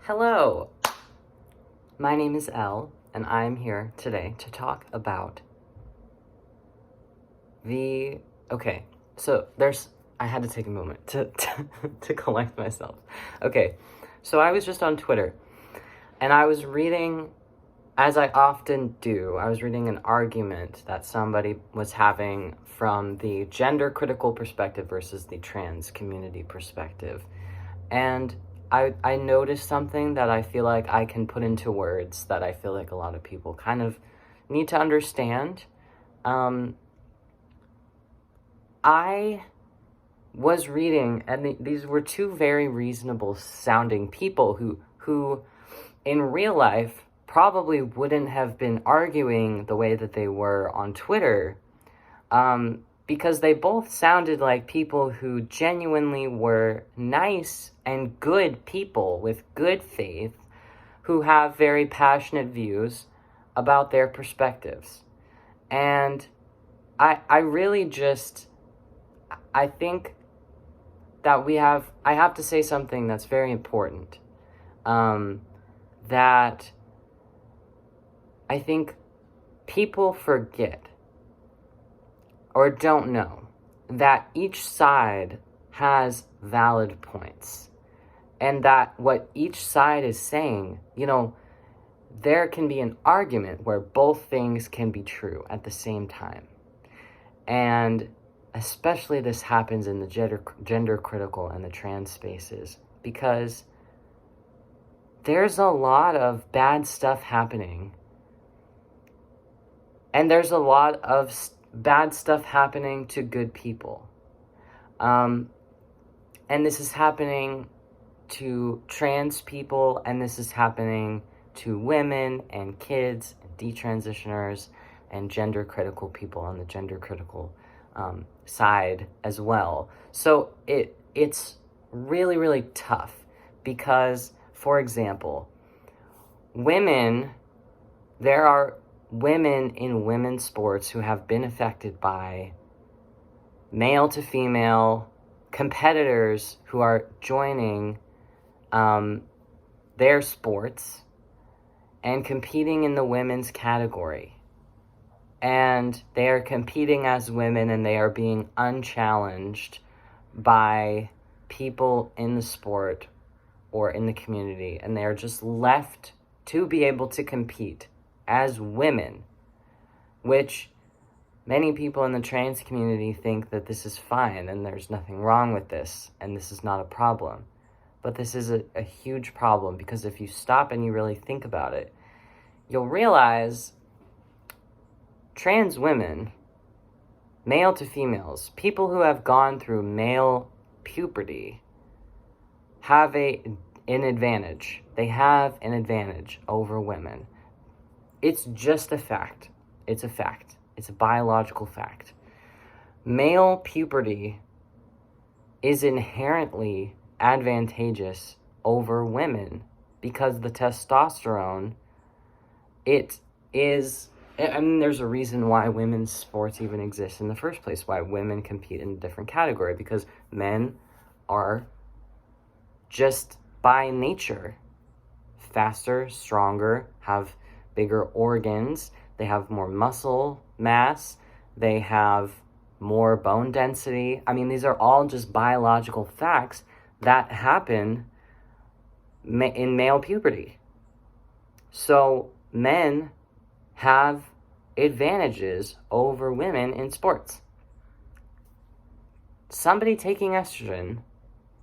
Hello, my name is Elle, and I'm here today to talk about okay, so I had to take a moment to collect myself. Okay, so I was just on Twitter, and I was reading, as I often do, I was reading an argument that somebody was having from the gender critical perspective versus the trans community perspective. And I noticed something that I feel like I can put into words that I feel like a lot of people kind of need to understand. I was reading, and these were two very reasonable sounding people who in real life probably wouldn't have been arguing the way that they were on Twitter, because they both sounded like people who genuinely were nice and good people with good faith who have very passionate views about their perspectives. And I really just, I think that I have to say something that's very important, that I think people forget or don't know that each side has valid points, and that what each side is saying, there can be an argument where both things can be true at the same time. And especially this happens in the gender critical and the trans spaces, because there's a lot of bad stuff happening, and there's a lot of bad stuff happening to good people. And this is happening to trans people, and this is happening to women and kids and detransitioners and gender critical people on the gender critical side as well. So it's really, really tough because, for example, there are women in women's sports who have been affected by male to female competitors who are joining their sports and competing in the women's category. And they are competing as women, and they are being unchallenged by people in the sport or in the community, and they are just left to be able to compete as women, which many people in the trans community think that this is fine and there's nothing wrong with this and this is not a problem. But this is a huge problem, because if you stop and you really think about it, you'll realize trans women, male to females, people who have gone through male puberty have an advantage. They have an advantage over women. It's just a fact. It's a fact. It's a biological fact. Male puberty is inherently advantageous over women because the testosterone, there's a reason why women's sports even exist in the first place, why women compete in a different category, because men are just by nature faster, stronger, have bigger organs, they have more muscle mass, they have more bone density. I mean, these are all just biological facts that happen in male puberty. So men have advantages over women in sports. Somebody taking estrogen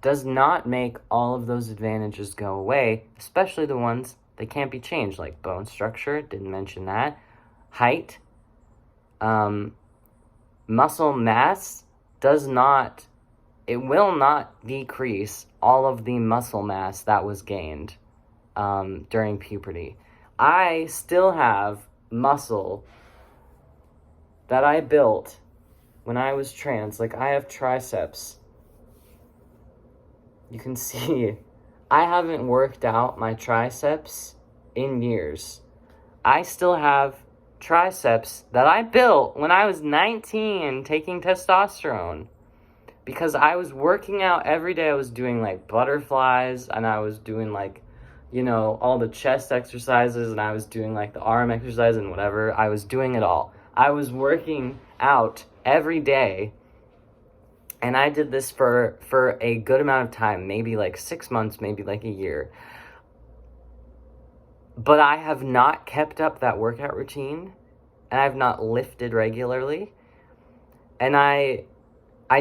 does not make all of those advantages go away, especially the ones that can't be changed, like bone structure, didn't mention that, height, muscle mass will not decrease all of the muscle mass that was gained during puberty. I still have muscle that I built when I was trans. Like, I have triceps. You can see I haven't worked out my triceps in years. I still have triceps that I built when I was 19 taking testosterone, because I was working out every day. I was doing like butterflies, and I was doing like all the chest exercises, and I was doing like the arm exercise and whatever. I was doing it all. I was working out every day, and I did this for a good amount of time, maybe like 6 months, maybe like a year. But I have not kept up that workout routine, and I've not lifted regularly, and I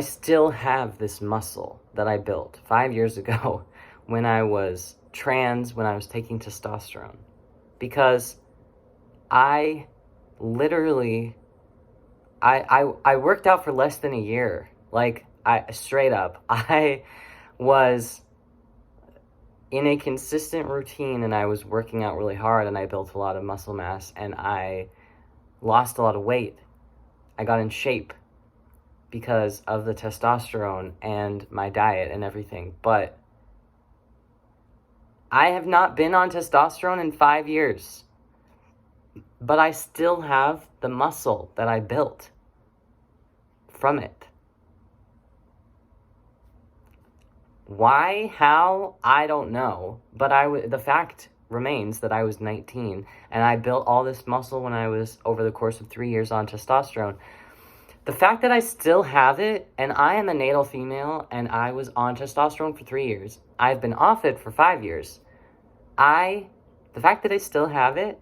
still have this muscle that I built 5 years ago when I was trans, when I was taking testosterone, because I literally, I worked out for less than a year. Like, straight up, I was in a consistent routine, and I was working out really hard, and I built a lot of muscle mass, and I lost a lot of weight. I got in shape because of the testosterone and my diet and everything. But I have not been on testosterone in 5 years. But I still have the muscle that I built from it. Why? How? I don't know. But the fact remains that I was 19, and I built all this muscle when I was, over the course of 3 years, on testosterone. The fact that I still have it, and I am a natal female, and I was on testosterone for 3 years. I've been off it for 5 years. The fact that I still have it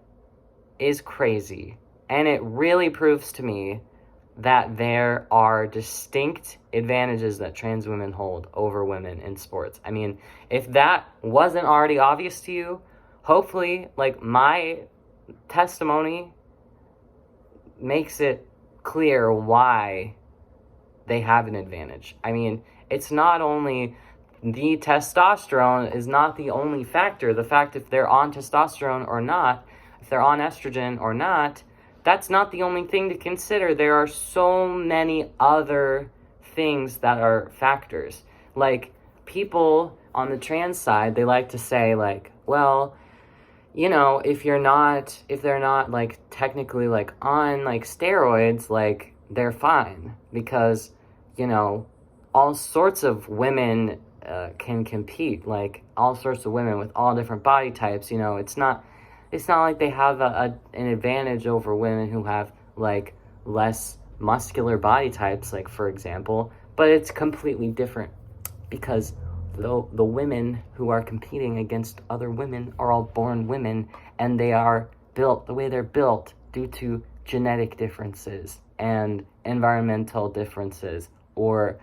is crazy. And it really proves to me that there are distinct advantages that trans women hold over women in sports. I mean, if that wasn't already obvious to you, hopefully, like, my testimony makes it clear why they have an advantage. I mean, it's not only the testosterone is not the only factor. The fact if they're on testosterone or not, if they're on estrogen or not, that's not the only thing to consider. There are so many other things that are factors. Like, people on the trans side, they like to say, like, well, if they're not like technically like on like steroids, like, they're fine, because all sorts of women can compete, like all sorts of women with all different body types. It's not like they have an advantage over women who have like less muscular body types, like, for example, but it's completely different, because the women who are competing against other women are all born women, and they are built the way they're built due to genetic differences and environmental differences, or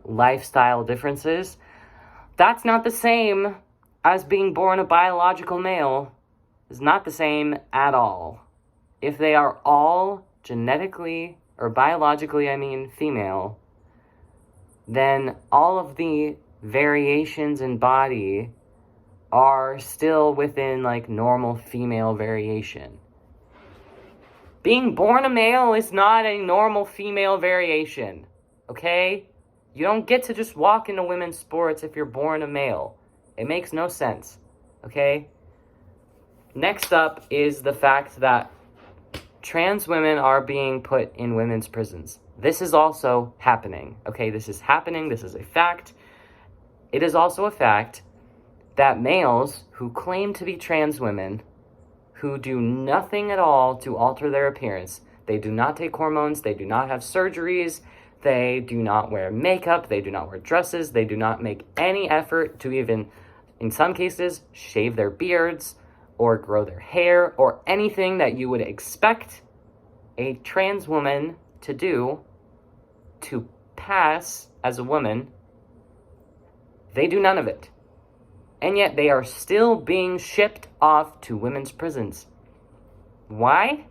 lifestyle differences. That's not the same as being born a biological male. It's not the same at all. If they are all genetically or biologically, female, then all of the variations in body are still within like normal female variation. Being born a male is not a normal female variation, okay? You don't get to just walk into women's sports if you're born a male. It makes no sense, okay? Next up is the fact that trans women are being put in women's prisons. This is also happening, okay? This is happening. This is a fact. It is also a fact that males who claim to be trans women, who do nothing at all to alter their appearance, they do not take hormones, they do not have surgeries, they do not wear makeup, they do not wear dresses, they do not make any effort to even, in some cases, shave their beards or grow their hair or anything that you would expect a trans woman to do to pass as a woman. They do none of it. And yet they are still being shipped off to women's prisons. Why?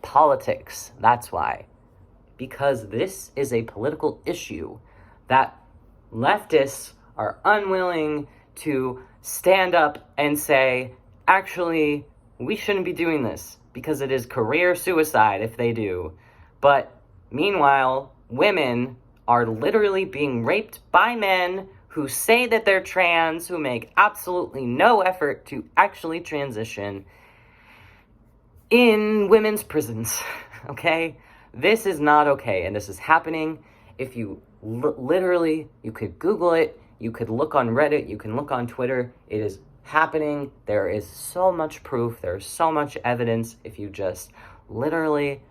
Politics. That's why. Because this is a political issue that leftists are unwilling to stand up and say, actually, we shouldn't be doing this because it is career suicide if they do. But meanwhile, women are literally being raped by men who say that they're trans, who make absolutely no effort to actually transition in women's prisons, okay? This is not okay, and this is happening. If you literally, you could Google it, You could look on Reddit, you can look on Twitter. It is happening. There is so much proof. There's so much evidence. If you just literally,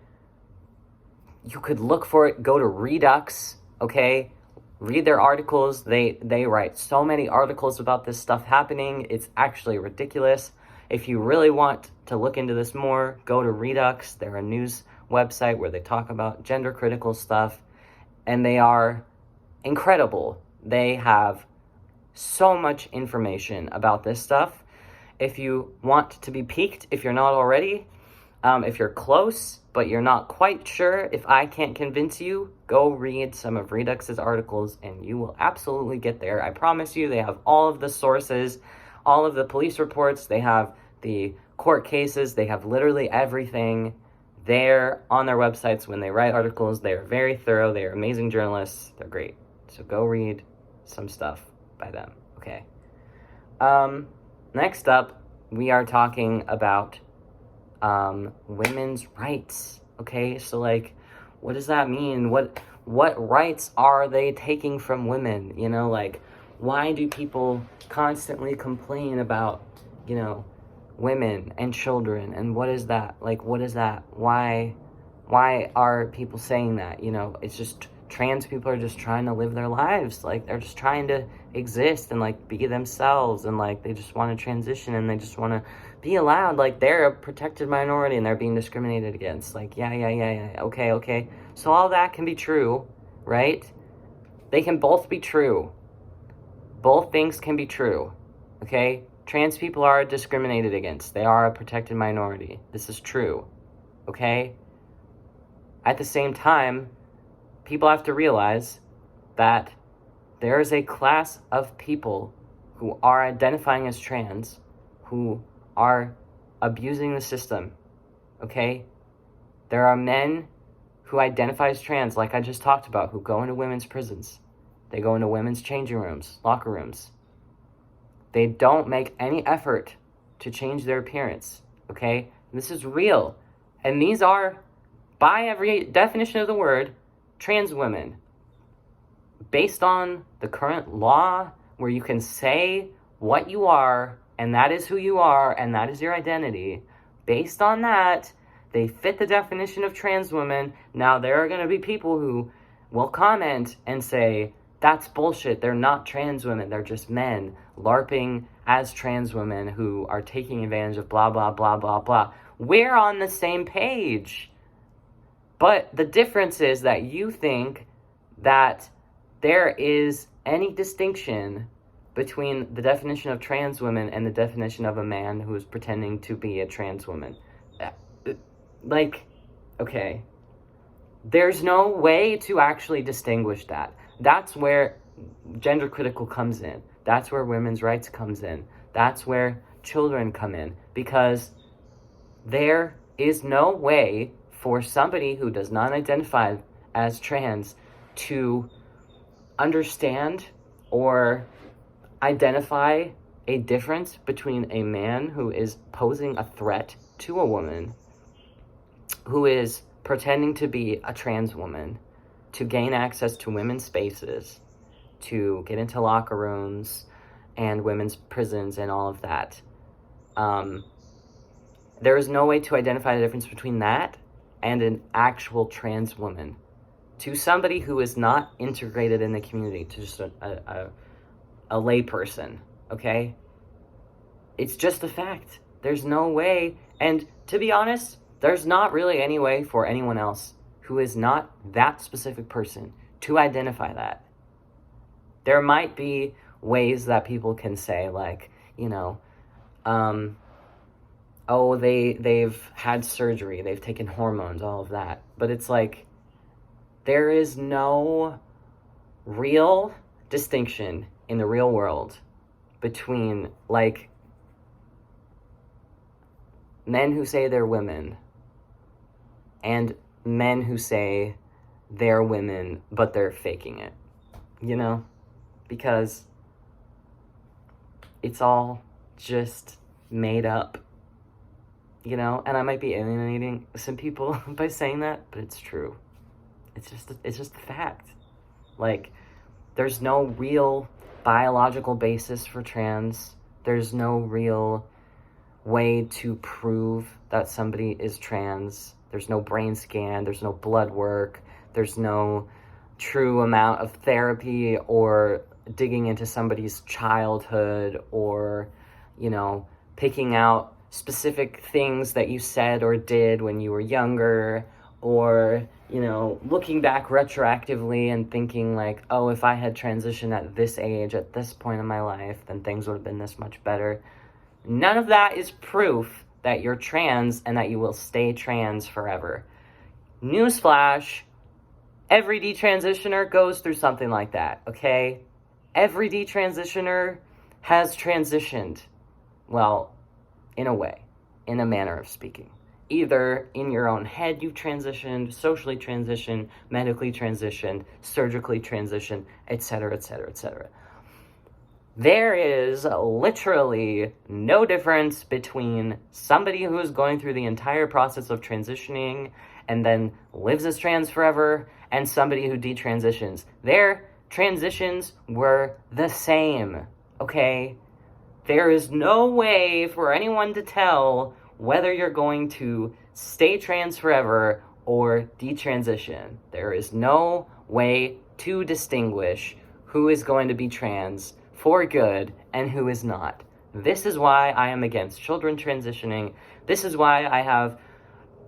you could look for it. Go to Reduxx, okay? Read their articles. They write so many articles about this stuff happening. It's actually ridiculous. If you really want to look into this more, go to Reduxx. They're a news website where they talk about gender critical stuff, and they are incredible. They have so much information about this stuff. If you want to be piqued, if you're not already, if you're close but you're not quite sure, if I can't convince you, go read some of Reduxx's articles and you will absolutely get there. I promise you. They have all of the sources, all of the police reports, they have the court cases, they have literally everything there on their websites when they write articles. They are very thorough. They are amazing journalists. They're great. So go read some stuff by them. Okay. Next up, we are talking about women's rights. Okay, so like, what does that mean? What rights are they taking from women? You know, like, why do people constantly complain about, you know, women and children? And what is that? Like, what is that? Why are people saying that? You know, it's just trans people are just trying to live their lives. Like, they're just trying to exist and like be themselves, and like they just want to transition and they just want to be allowed. Like, they're a protected minority and they're being discriminated against. Like, yeah. Okay. So all that can be true, right? They can both be true. Both things can be true. Okay? Trans people are discriminated against. They are a protected minority. This is true. Okay? At the same time, people have to realize that there is a class of people who are identifying as trans, who are abusing the system, okay? There are men who identify as trans, like I just talked about, who go into women's prisons. They go into women's changing rooms, locker rooms. They don't make any effort to change their appearance, okay? This is real. And these are, by every definition of the word, trans women. Based on the current law, where you can say what you are, and that is who you are, and that is your identity, based on that, they fit the definition of trans women. Now, there are going to be people who will comment and say, that's bullshit, they're not trans women, they're just men LARPing as trans women who are taking advantage of blah, blah, blah, blah, blah. We're on the same page. But the difference is that you think that there is any distinction between the definition of trans women and the definition of a man who is pretending to be a trans woman. Like, okay. There's no way to actually distinguish that. That's where gender critical comes in. That's where women's rights comes in. That's where children come in. Because there is no way for somebody who does not identify as trans to understand or identify a difference between a man who is posing a threat to a woman, who is pretending to be a trans woman, to gain access to women's spaces, to get into locker rooms and women's prisons and all of that. There is no way to identify the difference between that and an actual trans woman. To somebody who is not integrated in the community, to just a lay person, okay? It's just a fact. There's no way, and to be honest, there's not really any way for anyone else who is not that specific person to identify that. There might be ways that people can say, like, you know, oh, they've had surgery, they've taken hormones, all of that. But it's like, there is no real distinction in the real world between, like, men who say they're women and men who say they're women, but they're faking it, you know? Because it's all just made up, you know? And I might be alienating some people by saying that, but it's true. It's just a fact. Like, there's no real biological basis for trans. There's no real way to prove that somebody is trans. There's no brain scan, there's no blood work, there's no true amount of therapy or digging into somebody's childhood or, you know, picking out specific things that you said or did when you were younger, or, you know, looking back retroactively and thinking like, oh, if I had transitioned at this age, at this point in my life, then things would have been this much better. None of that is proof that you're trans and that you will stay trans forever. Newsflash, every detransitioner goes through something like that, okay? Every detransitioner has transitioned. Well, in a way, in a manner of speaking. Either in your own head you've transitioned, socially transitioned, medically transitioned, surgically transitioned, etc., etc., etc. There is literally no difference between somebody who is going through the entire process of transitioning and then lives as trans forever and somebody who detransitions. Their transitions were the same, okay? There is no way for anyone to tell whether you're going to stay trans forever or detransition. There is no way to distinguish who is going to be trans for good and who is not. This is why I am against children transitioning. This is why I have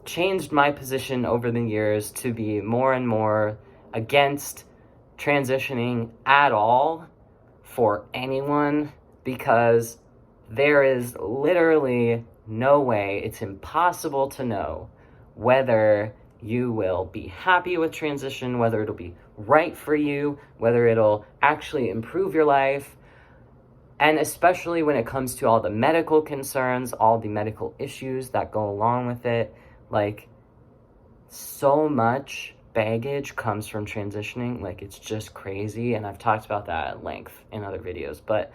changed my position over the years to be more and more against transitioning at all for anyone, because there is literally no way, it's impossible to know whether you will be happy with transition, whether it'll be right for you, whether it'll actually improve your life. And especially when it comes to all the medical concerns, all the medical issues that go along with it, like, so much baggage comes from transitioning, like, it's just crazy, and I've talked about that at length in other videos, but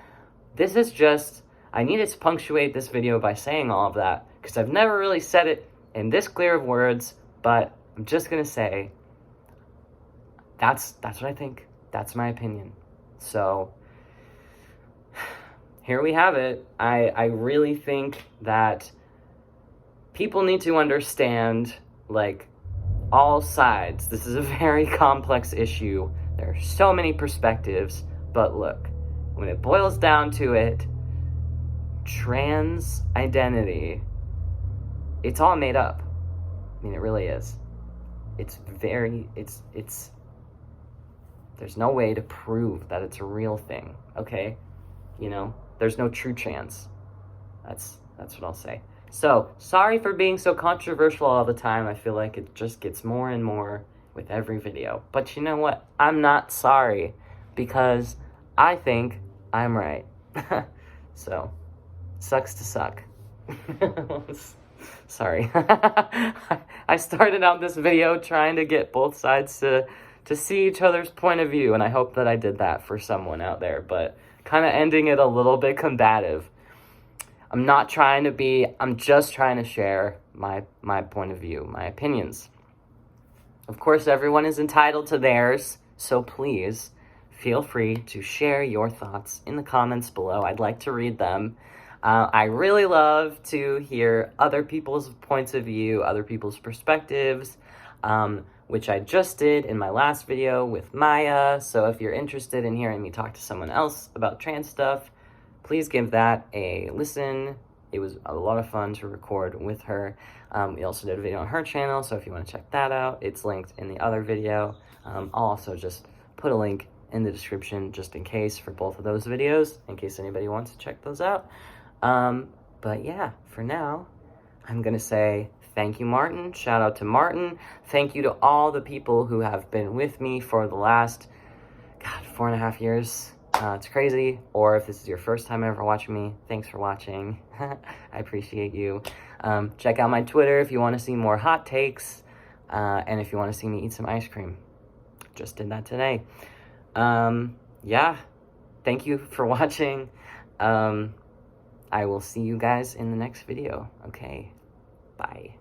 this is just, I needed to punctuate this video by saying all of that, because I've never really said it in this clear of words, but I'm just gonna say, that's what I think, that's my opinion. So, here we have it. I really think that people need to understand, like, all sides. This is a very complex issue. There are so many perspectives, but look, when it boils down to it, trans identity, it's all made up. I mean, it really is. It's there's no way to prove that it's a real thing, okay? You know, there's no true trans. That's what I'll say. So, sorry for being so controversial all the time. I feel like it just gets more and more with every video. But you know what? I'm not sorry, because I think I'm right. So, sucks to suck. Sorry. I started out this video trying to get both sides to see each other's point of view, and I hope that I did that for someone out there, but kind of ending it a little bit combative. I'm not trying to be, I'm just trying to share my point of view, my opinions. Of course, everyone is entitled to theirs, so please feel free to share your thoughts in the comments below. I'd like to read them. I really love to hear other people's points of view, other people's perspectives, which I just did in my last video with Maya. So if you're interested in hearing me talk to someone else about trans stuff, please give that a listen. It was a lot of fun to record with her. We also did a video on her channel, so if you want to check that out, it's linked in the other video. I'll also just put a link in the description just in case for both of those videos, in case anybody wants to check those out. But yeah, for now, I'm gonna say thank you, Martin. Shout out to Martin. Thank you to all the people who have been with me for the last, 4.5 years. It's crazy. Or if this is your first time ever watching me, thanks for watching. I appreciate you. Check out my Twitter if you want to see more hot takes, and if you want to see me eat some ice cream. Just did that today. Yeah, thank you for watching. I will see you guys in the next video. Okay, bye.